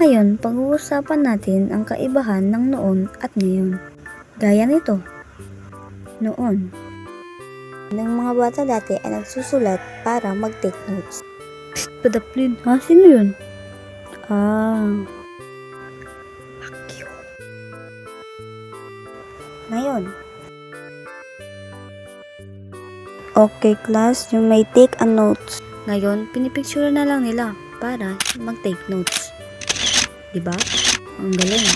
Ngayon, pag-uusapan natin ang kaibahan ng noon at ngayon. Gaya nito, noon, ng mga bata dati ay nagsusulat para mag-take notes. Padaplin, ha? Sino yun? Akyo. Ngayon, okay class, yung may take a notes. Ngayon, pinipicture na lang nila para mag-take notes. Diba? Ang galing.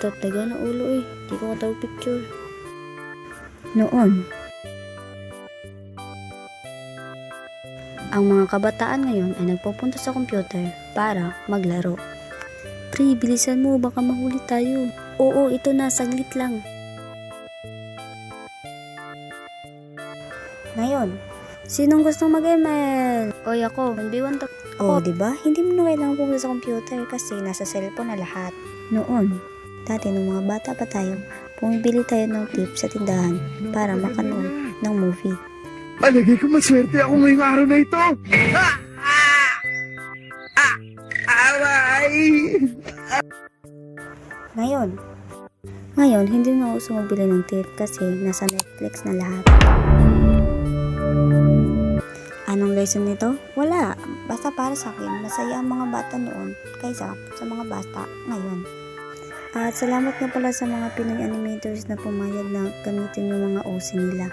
Taga na ulo eh. Di ko matawag picture. Noon, ang mga kabataan ngayon ay nagpupunta sa computer para maglaro. Pre, bilisan mo, baka mahuli tayo. Oo, ito na, saglit lang. Ngayon, sinong gustong mag-ML? Oy, ako, B1 to. Oh, diba? Hindi mo na kailangan pumunta sa computer kasi nasa cellphone na lahat. Noon, dati nung mga bata pa tayo, pumibili tayo ng tip sa tindahan para makanood ng movie. Palagay ko maswerte ako ngayong araw na ito. Aray! Ngayon, hindi na uso magbili ng tip kasi nasa Netflix na lahat. Anong lesson nito? Wala. Basta para sa akin, masaya ang mga bata noon kaysa sa mga bata ngayon. At salamat nga pala sa mga Pinoy animators na pumayag na gamitin yung mga OC nila.